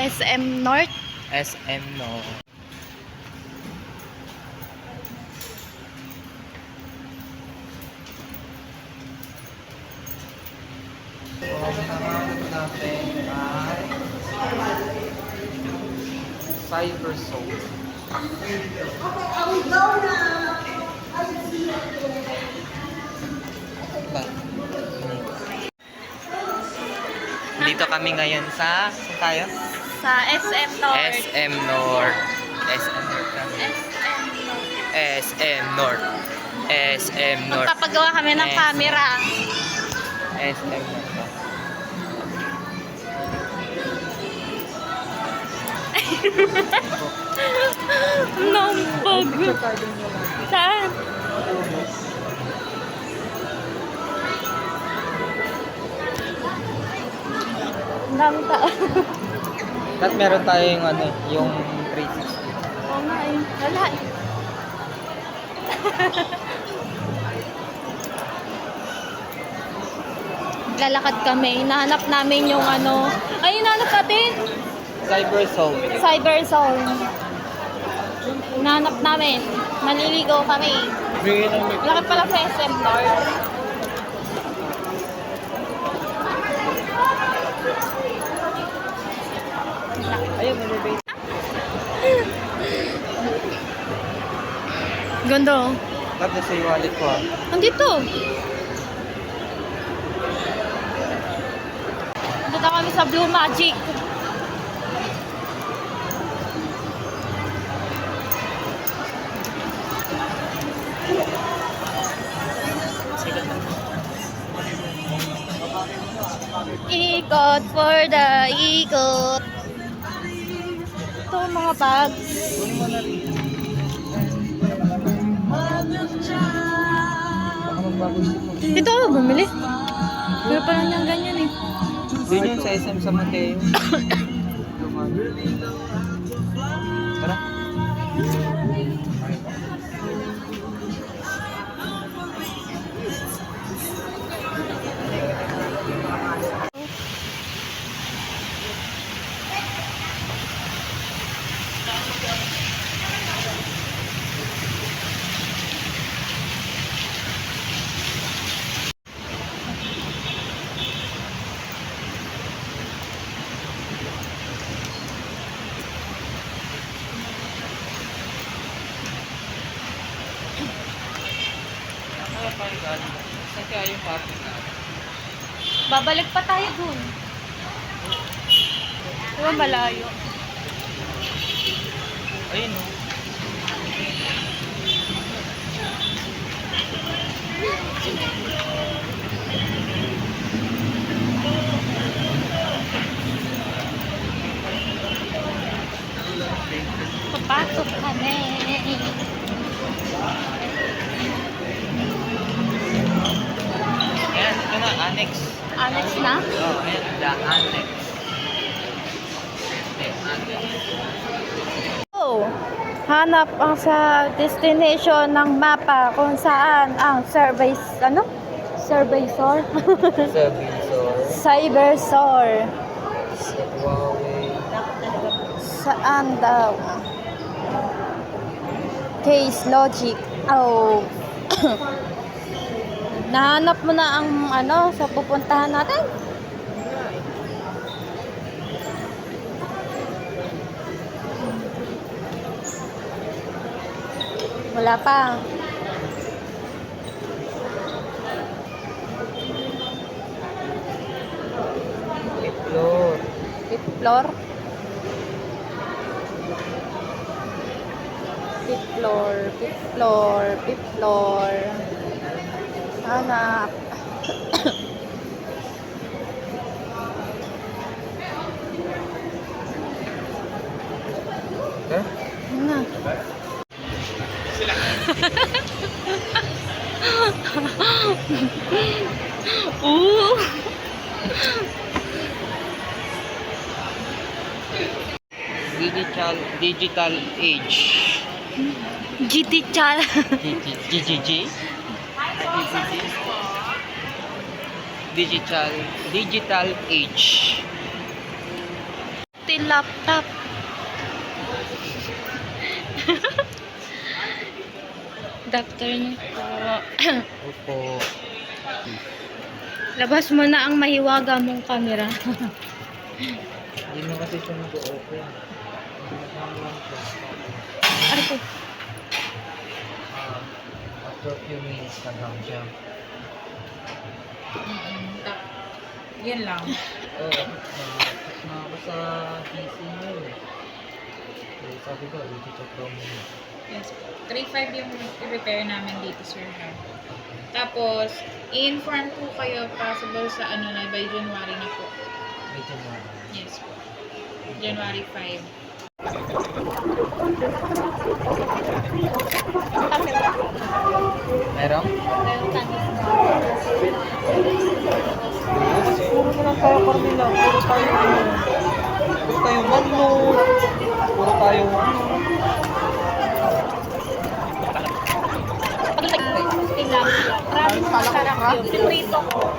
SM North. SM no. Cyber Soul. Dito kami ngayon sa saan tayo? Sa SM North. SM North. SM North kami. SM North. SM North. Magpapagawa kami ng camera. SM North. Nampag. Saan? Ang dami tao. At meron tayong ano, yung 360. Oo nga eh. Wala eh. Lalakad kami. Hinahanap namin yung ano. Ay, hinahanap natin. Cyber Soul. Cyber Zone. Hinahanap namin. Maliligaw kami. Laki pala sa SM North. Ayun, may Ganda oh. Tapos sa wallet ko ah. Andito. Dito kami sa Blue Magic. Ikot for the ikot. Ito mga bags. Ito ako bumili. Pero parang niyang ganyan eh. Yun yun sa SM sa Mateo. Tara. Saan kaya yung parking na? Babalik pa tayo dun. Diba malayo? Ayun o. Papasok kami. Ayan, ito na, annex. Annex na? Oh, ayan, the annex. The annex. Oh, hanap ang sa destination ng mapa kung saan ang Surveysor? Servizor. Cybersor. Huawei. Saan daw? Case Logic. Oh. Nahanap mo na ang ano sa pupuntahan natin? Wala pa. Floor. Fifth floor. Fifth floor. Fifth floor. Fifth floor. Hanap. Eh? Yun na. Ooh. Digital age. GT Chal. GGG. Digital age. Still laptop. Doctor niyo po. Opo. Labas mo na ang mahiwaga mong camera. Hindi na kasi siya mag-open. Ano po? After a few minutes na lang siya. Yan lang. Oo. Na ako sa PC niya eh. So, sabi ko, i-check daw muna. Yes. 3.5 yung i-repair namin dito, sir. Ha? Tapos, i-inform po kayo possible sa ano na by January na po. Medyo na. Yes po. January 5. Meron? Meron tanis. Puro na lang tayo, Carmela. Puro tayo manlo. Puro tayo Sarap yun. Pinrito ko.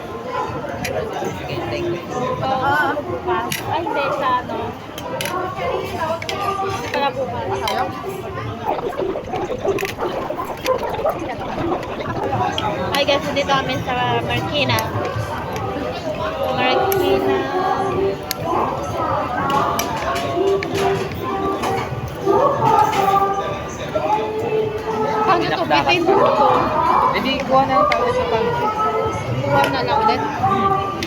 Okay, thank you. Bukas. Ay, hindi. Sa ano. Para bukas. Hi guys, dito kami sa Marikina. Marikina. Pang YouTube bitin mo ito. Hindi, kuha na lang tayo sa pantry. Kuha na lang ulit.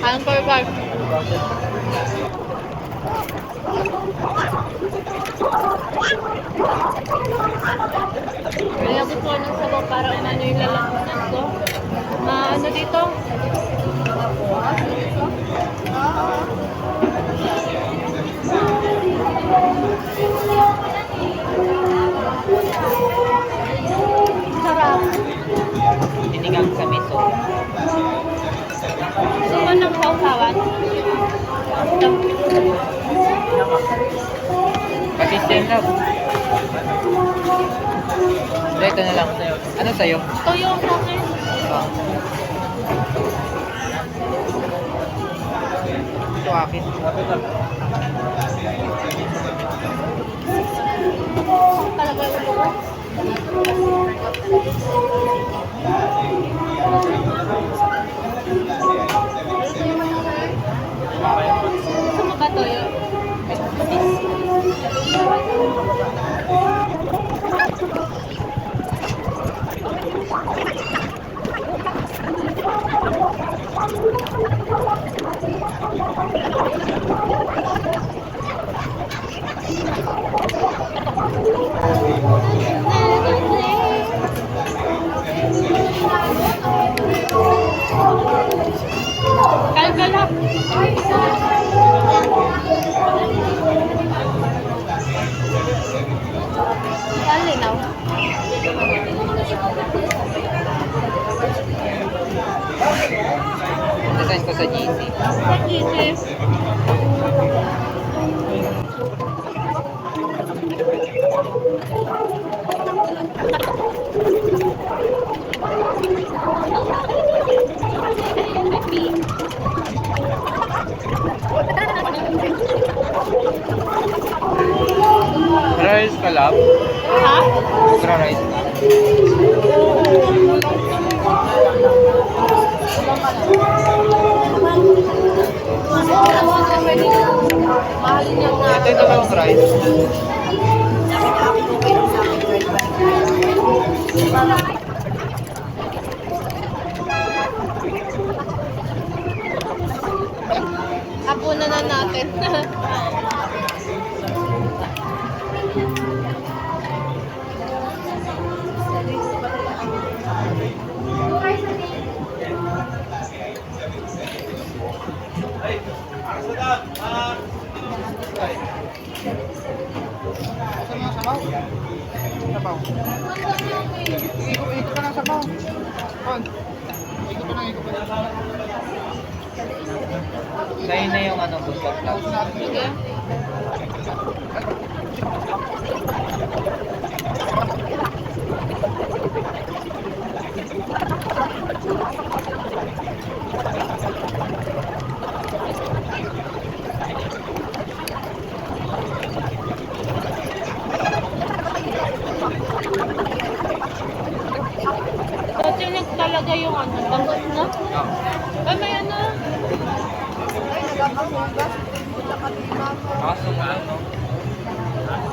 Anong burger? Kaya gusto ko ng sabaw para umano yung lalamunan ko. Ano dito? Sarap. Tinigang sa miso. Gusto mo ng sausawan? Pasisyan lang. Hindi, ito na lang. Ano sa'yo? Toyo sa akin. Ito akin. Talaga yung ulo ko. Gusto mo ba toyo? Kalkalap. Kalinaw. Design ko sa GC. Sa kisses. Rice ka lab? Ha? Rice ka? Ito yung dalawang rice. Hapunan na natin. Sabaw. Ikot ka ng sabaw. Ikot ka ng Sa'yo na yung ano, busog lang. Sige.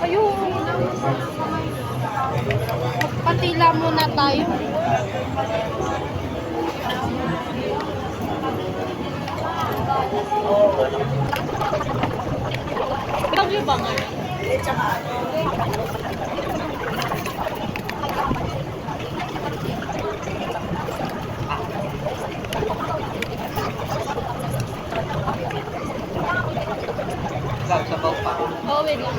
Ayun. Patila muna tayo. Bagyo ba ngayon? Sabaw pa. Oo, wait lang.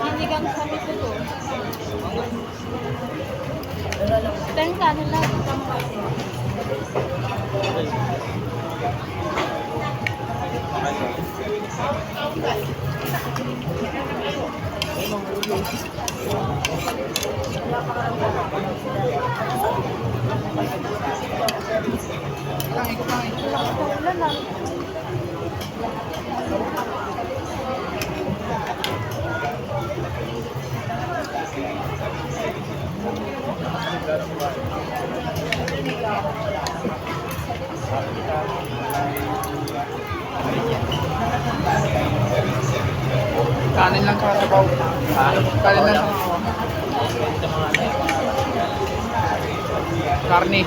Hinigang kami ko to. Thanks ka nila. Ulan lang. Kanin lang sa sabaw. Kanin lang sa karne.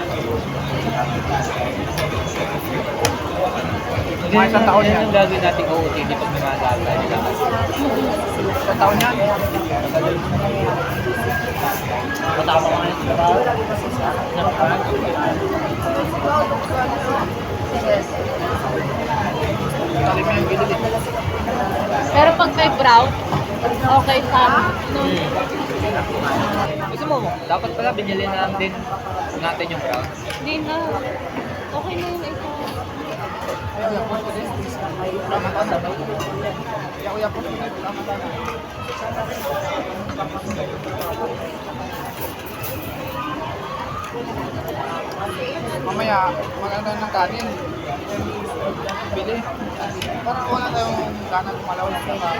Mga isang taon yan. Ang gagawin natin OOTD pag may mga gagawin nila. Isang taon yan. Matama ka ngayon. Talim mo yung bilid eh. Pero pag may brown, okay sa Gusto mo, dapat pala binili na lang din natin yung brown. Hindi na. Okay na yun ito. Mamaya, maganda ng kanin. Bili. Parang wala tayong gana kumalaw ng mga.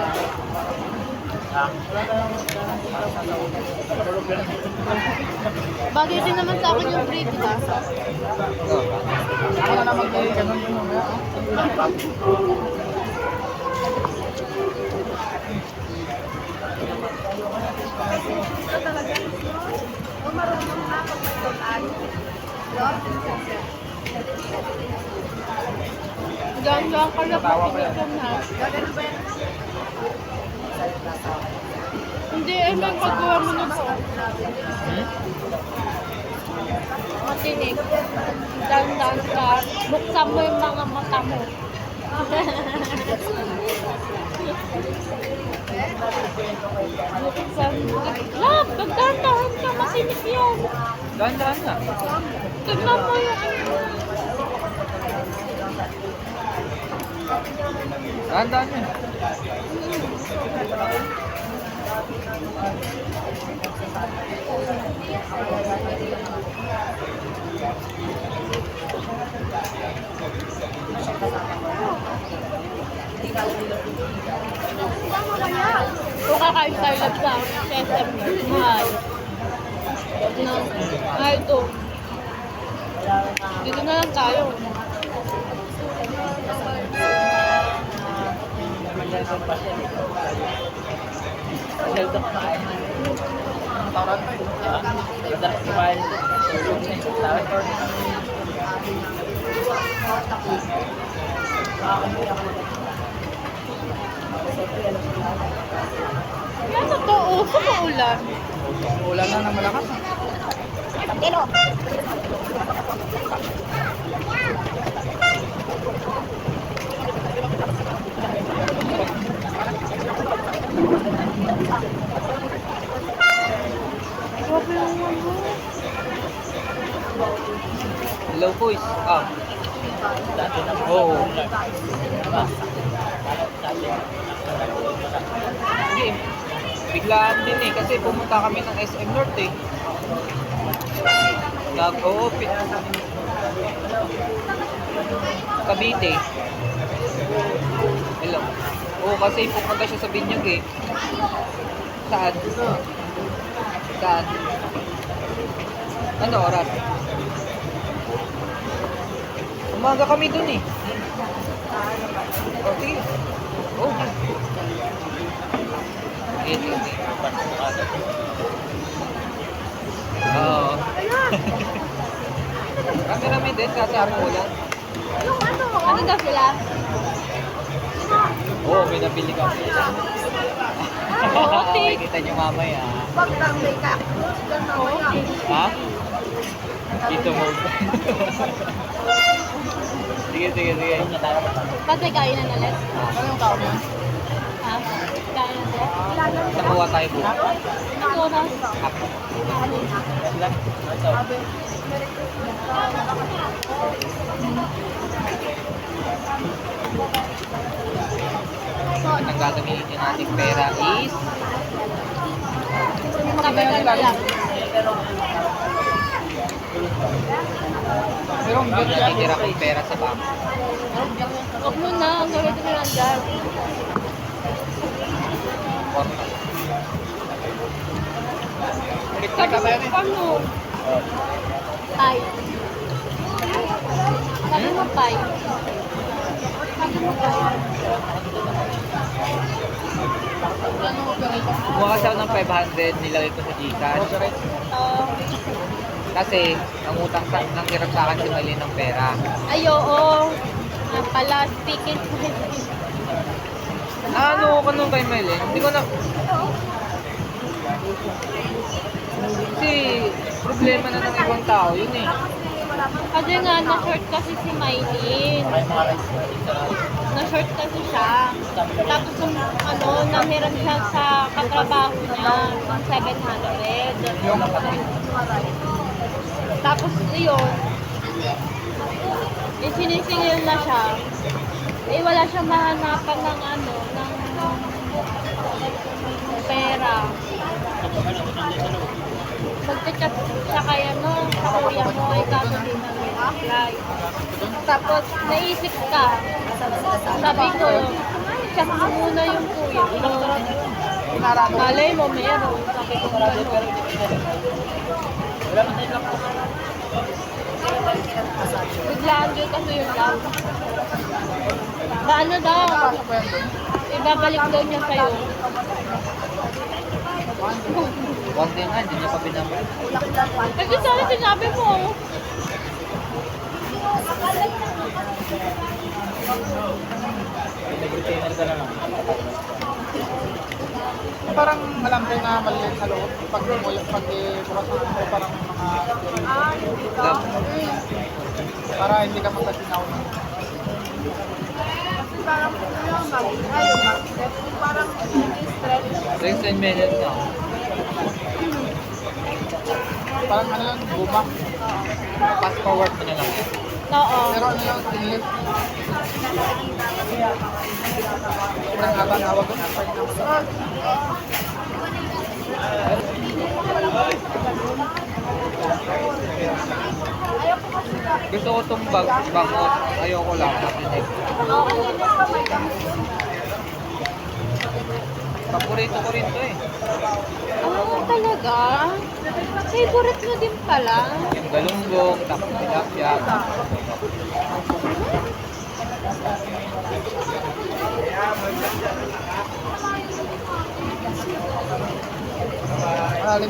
Wala tayong gana kumalaw ng loob. Tulog yan. Bagay din naman sa akin yung bread, ha? Ako na lang mag-bili ganun yung mamaya. Ganda ka na patigitan na. Hindi, ay may paggawa mo na po. Matinig. Dandan ka. Buksan mo yung mga mata mo. Buksan mo. Love, magdandahan ka. Matinig yan. Dahan-dahan na. Tignan mo yung Dahan-dahan yan. kung kakain tayo lang sa SM, mahal. No? Mahal to. Dito na lang tayo. Yan, totoo. Kumaulan. Ulan na ng malakas. Pero, Hello boys. Oo. Sige. Biglaan din eh, kasi pumunta kami ng SM North eh. Nag-oopit. Cavite. Hello. Oo, kasi pupunta siya sa Binyag eh. Saan? Saan? Ano oras? Umaga kami dun eh. Oh, sige. Oh. Sige. Oo. Kami din, kasi ako ulan. Ano daw sila? Oo, may nabili kami. Oo, Makikita niyo mamaya. Wag lang may cactus. Ha? Dito mo. Sige. Pati kainan ulit? Ano yung tao niya? Ha? Kainan ulit? Nakuha tayo po. Ano oras? At ang gagamitin nating pera is Kapital na lang. pero ang natitira kong pera sa bank. Huwag mo na. Ang gawin ko lang dyan. Porta. Sabi mo, paano? Pie. Sabi mo, pie. Sabi mo, pie. Kumuha kasi ako ng 500, nilagay ko sa Gcash. Kasi, ang utang nang hirap sa akin si Maylin ng pera. Ay, oo. Pala, speaking. Ano ko nung kay Maylin? Hindi ko na... Kasi, problema na ng ibang tao yun eh. Kasi nga, na-short kasi si Mylene. Na-short kasi siya. Tapos, nanghiram siya sa katrabaho niya, ng 700. Yung Tapos, yun, sinisingil na siya. Wala siyang mahanapan ng pera. Magchat siya kaya sa kuya mo, kaso di na reply. Tapos, naisip ka. Sabi ko, chat mo muna yung kuya mo. Malay mo, meron. Sabi ko, gano'n. Biglaan din kasi yun lang. Ano daw? Ibabalik daw niya sa'yo. Huwag din nga, hindi niya pa binabalik. Kasi sana sinabi mo. Parang alam ko na maliit sa loob. Pag bukas ng ako, parang may mga... Para hindi ka magkasinaw. Parang stress. 16 minutes na. Parang ano yun, bumak. Fast forward mo na lang yan. Oo. Pero ano yung sinlip? Ang haba-hawag ko. Gusto ko itong bangot. Ayoko lang. Paborito ko rin ito eh. Talaga? Favorite mo din pala? Yung galunggong, tapos tilapia.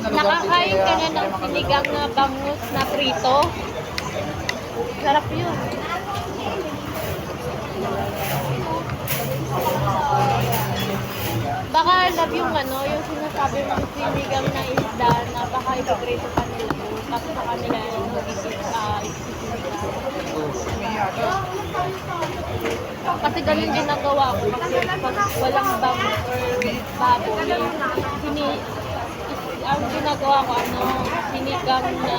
Nakakain ka na ng sinigang na bangus na prito? Sarap yun. Baka love yung yung sinasabi mo sinigang na isda na baka ipaprito pa nila doon. Tapos sa kanila isisinigang. Kasi ganun din nagawa ko kasi pag walang bangus or baboy, ang ginagawa ko sinigang na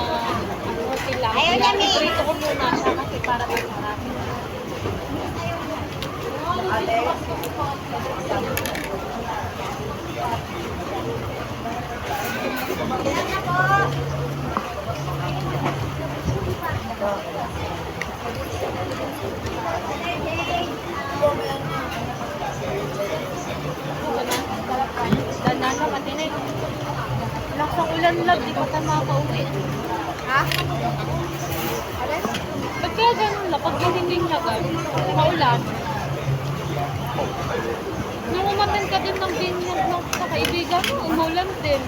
tilapia. Iprito ko muna siya kasi para masarap. Ito na. Danan na matinig. Lakas ang ulan lang, di pa tayo makauwi. Ha? Ba't kaya ganun lang? Pag hindi hagal, maulan. Nung umaten ka din ng binyag ng sa kaibigan mo, umulan din.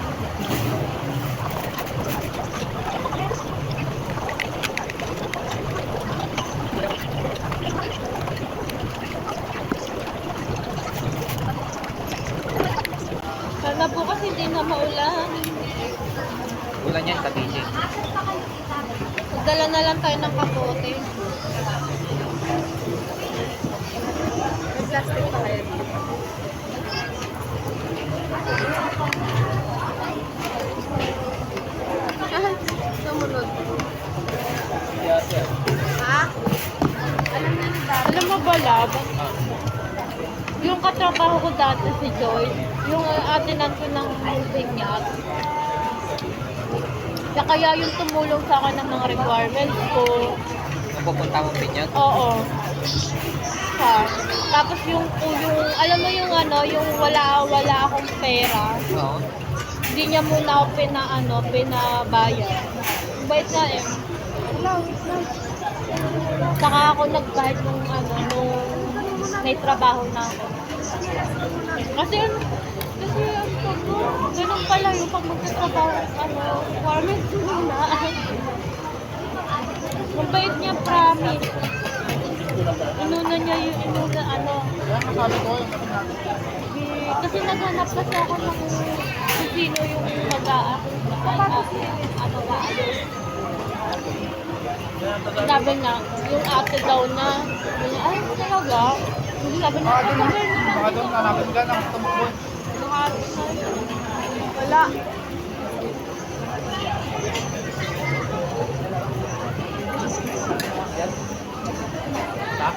Sana bukas hindi na maulan. Ulan yan, kabisig. Magdala na lang tayo ng kapote. May plastic pa kayo dito. Sumunod. Ha? Alam mo ba, Lab? Yung katrabaho ko dati si Joy, yung atinan ko ng binyag. Siya kaya yung tumulong sa akin ng mga requirements ko. Napupunta mo binyag? Oo. Ha. Tapos yung alam mo yung ano, yung wala akong pera. Oo. Hindi niya muna ako pinabayad. Bait na eh. Saka ako nagbayad nung may trabaho na ako. Kasi ganun pala yung pag magtatrabaho, requirements muna. Mabait niya, promise. Inuna niya yung Yan, masabi ko yung ano natin. kasi naghanap kasi ako ng kung sino yung sabi niya, yung ate daw na, ay, talaga? Sabi niya, Baka doon, hanapin ka ng tumakbo. wala. Ha?